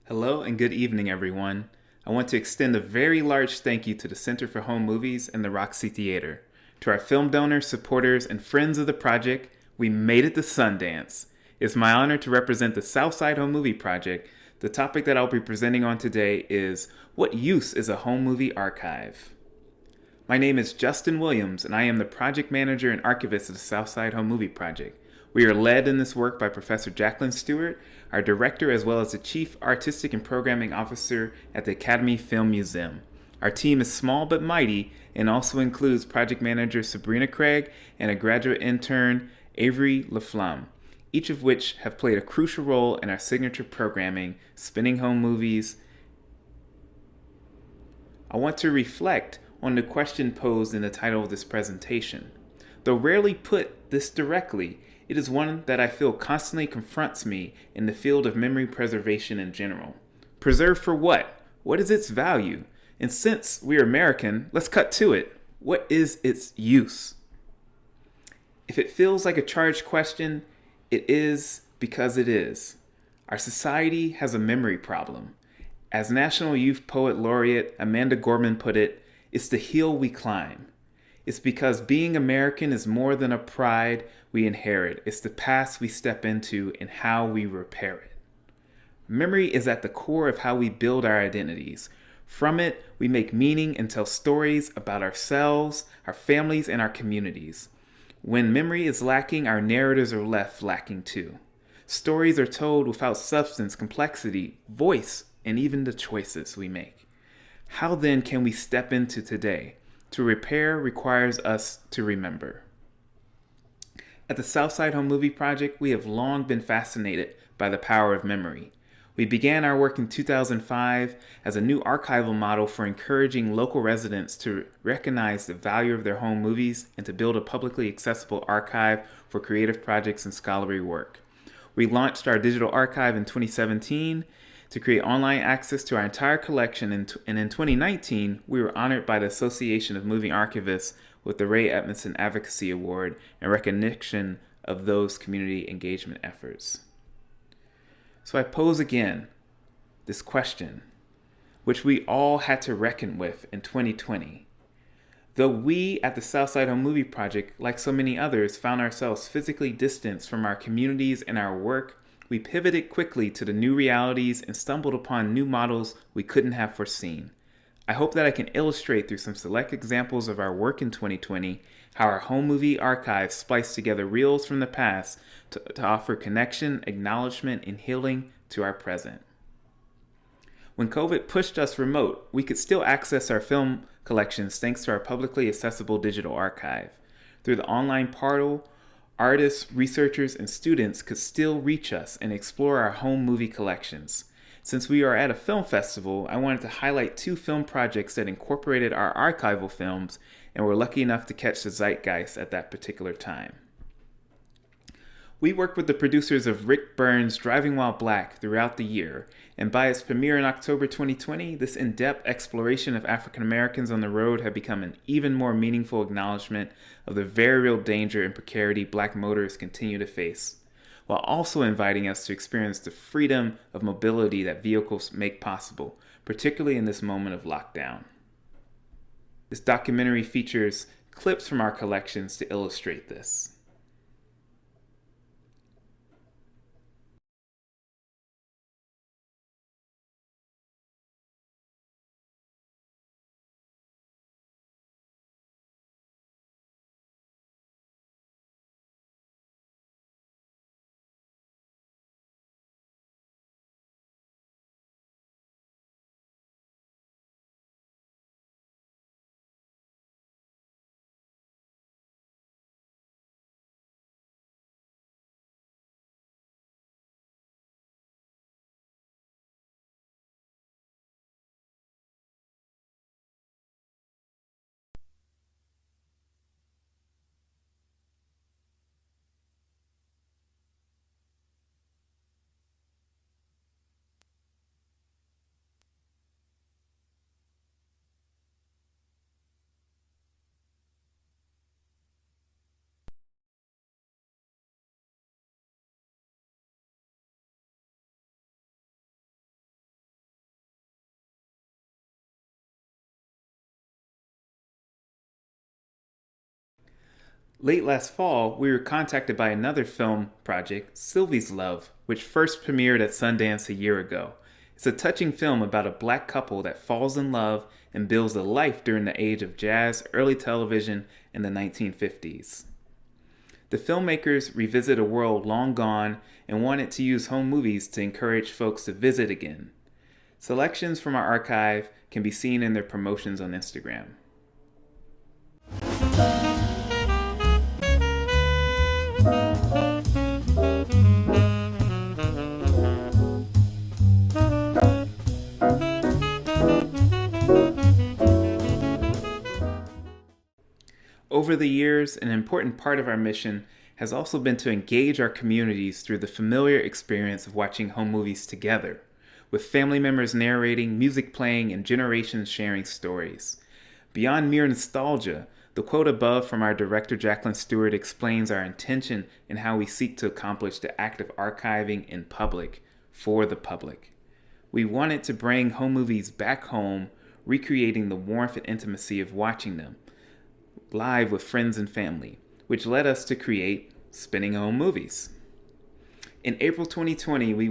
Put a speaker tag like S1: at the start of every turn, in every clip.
S1: Hello and good evening, everyone. I want to extend a very large thank you to the Center for Home Movies and the Roxy Theater. To our film donors, supporters, and friends of the project, we made it to Sundance. It's my honor to represent the Southside Home Movie Project. The topic that I'll be presenting on today is what use is a home movie archive? My name is Justin Williams, and I am the project manager and archivist of the Southside Home Movie Project. We are led in this work by Professor Jacqueline Stewart, our director, as well as the Chief Artistic and Programming Officer at the Academy Film Museum. Our team is small but mighty and also includes project manager Sabrina Craig and a graduate intern, Avery LaFlamme, each of which have played a crucial role in our signature programming, Spinning Home Movies. I want to reflect on the question posed in the title of this presentation. Though rarely put this directly, it is one that I feel constantly confronts me in the field of memory preservation in general. Preserve for what? What is its value? And since we're American, let's cut to it. What is its use? If it feels like a charged question, it is because it is. Our society has a memory problem. As National Youth Poet Laureate Amanda Gorman put it, it's the hill we climb. It's because being American is more than a pride we inherit. It's the past we step into and how we repair it. Memory is at the core of how we build our identities. From it, we make meaning and tell stories about ourselves, our families, and our communities. When memory is lacking, our narratives are left lacking too. Stories are told without substance, complexity, voice, and even the choices we make. How then can we step into today? To repair requires us to remember. At the Southside Home Movie Project, we have long been fascinated by the power of memory. We began our work in 2005 as a new archival model for encouraging local residents to recognize the value of their home movies and to build a publicly accessible archive for creative projects and scholarly work. We launched our digital archive in 2017 to create online access to our entire collection, and in 2019, we were honored by the Association of Moving Archivists with the Ray Edmondson Advocacy Award in recognition of those community engagement efforts. So I pose again this question, which we all had to reckon with in 2020. Though we at the Southside Home Movie Project, like so many others, found ourselves physically distanced from our communities and our work, we pivoted quickly to the new realities and stumbled upon new models we couldn't have foreseen. I hope that I can illustrate through some select examples of our work in 2020 how our home movie archives splice together reels from the past to offer connection, acknowledgement, and healing to our present. When COVID pushed us remote, we could still access our film collections thanks to our publicly accessible digital archive. Through the online portal, artists, researchers, and students could still reach us and explore our home movie collections. Since we are at a film festival, I wanted to highlight two film projects that incorporated our archival films and were lucky enough to catch the zeitgeist at that particular time. We worked with the producers of Rick Burns' Driving While Black throughout the year, and by its premiere in October 2020, this in-depth exploration of African Americans on the road had become an even more meaningful acknowledgement of the very real danger and precarity Black motorists continue to face, while also inviting us to experience the freedom of mobility that vehicles make possible, particularly in this moment of lockdown. This documentary features clips from our collections to illustrate this. Late last fall, we were contacted by another film project, Sylvie's Love, which first premiered at Sundance a year ago. It's a touching film about a black couple that falls in love and builds a life during the age of jazz early television in the 1950s. The filmmakers revisit a world long gone and wanted to use home movies to encourage folks to visit again. Selections from our archive can be seen in their promotions on Instagram. Over the years, an important part of our mission has also been to engage our communities through the familiar experience of watching home movies together, with family members narrating, music playing, and generations sharing stories. Beyond mere nostalgia, the quote above from our director Jacqueline Stewart explains our intention in how we seek to accomplish the act of archiving in public, for the public. We wanted to bring home movies back home, recreating the warmth and intimacy of watching them live with friends and family, which led us to create Spinning Home Movies. In April 2020, we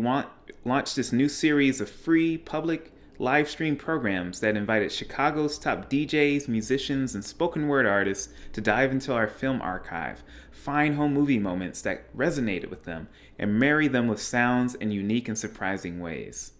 S1: launched this new series of free public live stream programs that invited Chicago's top DJs, musicians, and spoken word artists to dive into our film archive, find home movie moments that resonated with them, and marry them with sounds in unique and surprising ways.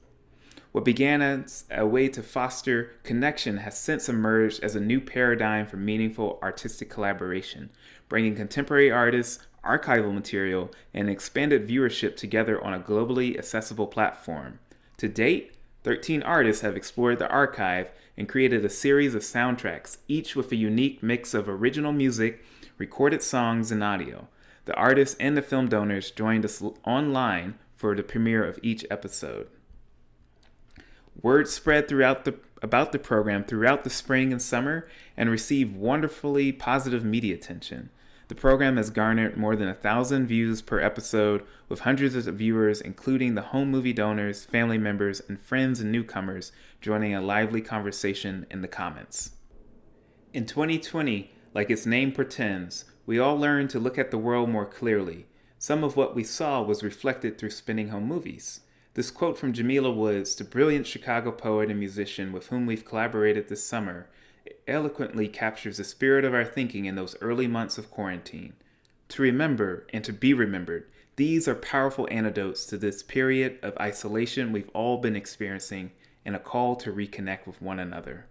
S1: What began as a way to foster connection has since emerged as a new paradigm for meaningful artistic collaboration, bringing contemporary artists, archival material, and expanded viewership together on a globally accessible platform. To date, 13 artists have explored the archive and created a series of soundtracks, each with a unique mix of original music, recorded songs, and audio. The artists and the film donors joined us online for the premiere of each episode. Word spread about the program throughout the spring and summer and received wonderfully positive media attention. The program has garnered more than 1,000 views per episode, with hundreds of viewers, including the home movie donors, family members, and friends and newcomers, joining a lively conversation in the comments. In 2020, like its name pretends, we all learned to look at the world more clearly. Some of what we saw was reflected through Spinning Home Movies. This quote from Jamila Woods, the brilliant Chicago poet and musician with whom we've collaborated this summer, eloquently captures the spirit of our thinking in those early months of quarantine. To remember and to be remembered, these are powerful antidotes to this period of isolation we've all been experiencing and a call to reconnect with one another.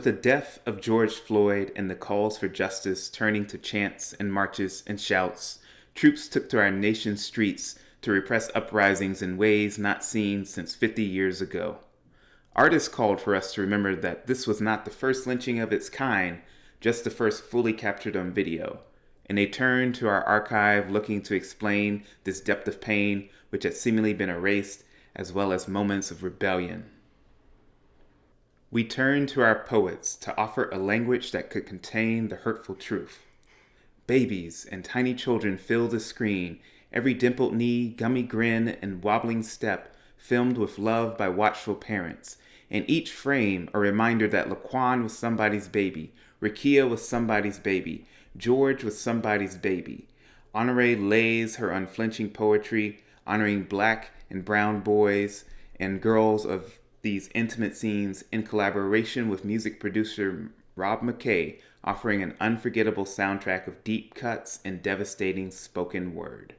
S1: With the death of George Floyd and the calls for justice turning to chants and marches and shouts, troops took to our nation's streets to repress uprisings in ways not seen since 50 years ago. Artists called for us to remember that this was not the first lynching of its kind, just the first fully captured on video. And they turned to our archive looking to explain this depth of pain which had seemingly been erased, as well as moments of rebellion. We turned to our poets to offer a language that could contain the hurtful truth. Babies and tiny children filled the screen, every dimpled knee, gummy grin, and wobbling step filmed with love by watchful parents. In each frame, a reminder that Laquan was somebody's baby, Rakia was somebody's baby, George was somebody's baby. Honoré lays her unflinching poetry, honoring black and brown boys and girls of these intimate scenes in collaboration with music producer Rob McKay, offering an unforgettable soundtrack of deep cuts and devastating spoken word.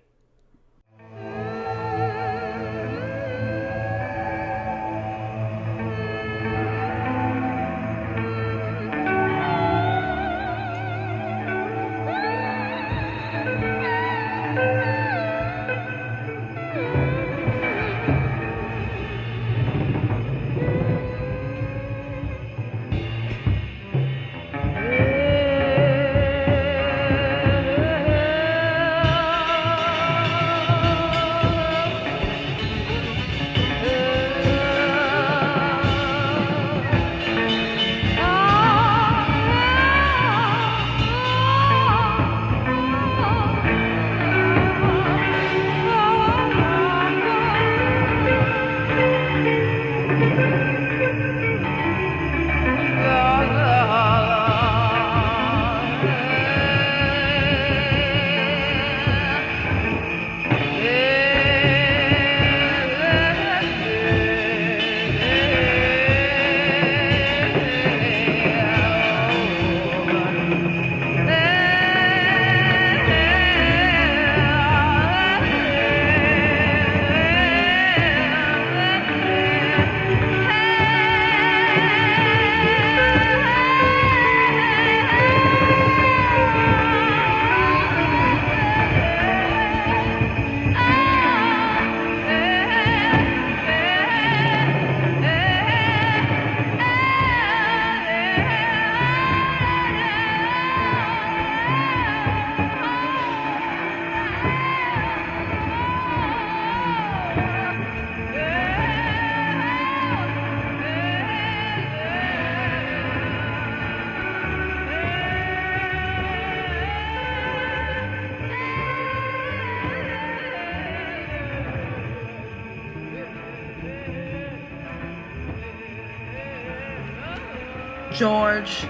S2: George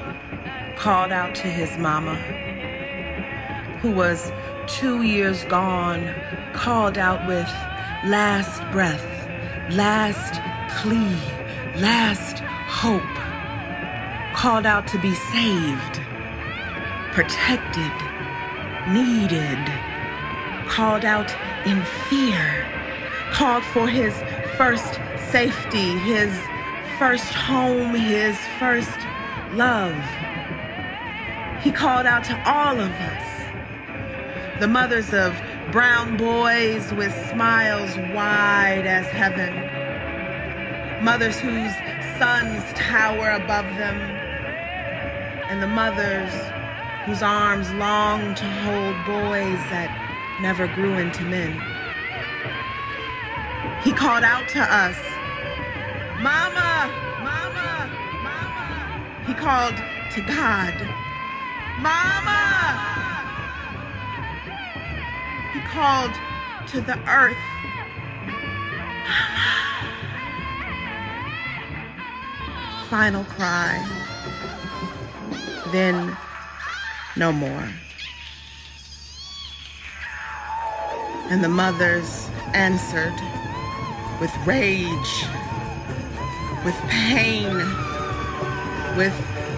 S2: called out to his mama, who was 2 years gone, called out with last breath, last plea, last hope, called out to be saved, protected, needed, called out in fear, called for his first safety, his first home, his first love. He called out to all of us, the mothers of brown boys with smiles wide as heaven, mothers whose sons tower above them, and the mothers whose arms long to hold boys that never grew into men. He called out to us, "Mama, mama, mama." He called to God, "Mama." He called to the earth, "Mama." Final cry, then no more. And the mothers answered with rage, with pain, with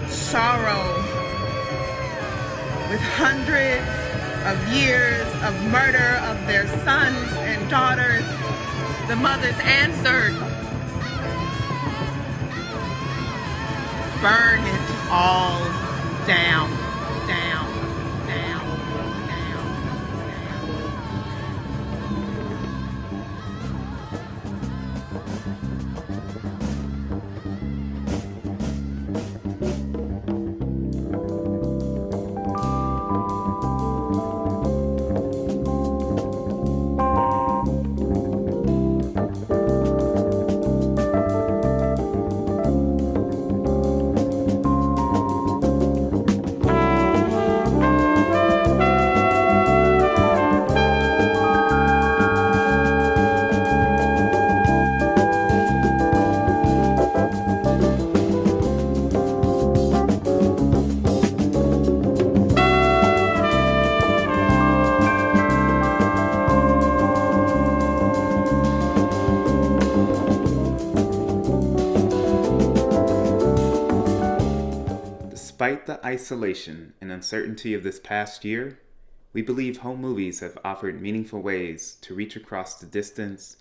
S2: sorrow, with hundreds of years of murder of their sons and daughters. The mothers answered, "Burn it all down, down, down, down,
S1: Despite the isolation and uncertainty of this past year, we believe home movies have offered meaningful ways to reach across the distance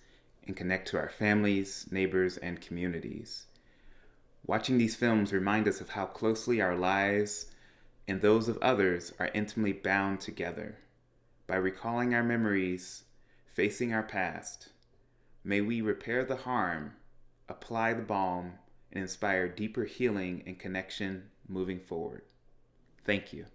S1: and connect to our families, neighbors, and communities. Watching these films remind us of how closely our lives and those of others are intimately bound together. By recalling our memories, facing our past, may we repair the harm, apply the balm, and inspire deeper healing and connection moving forward. Thank you.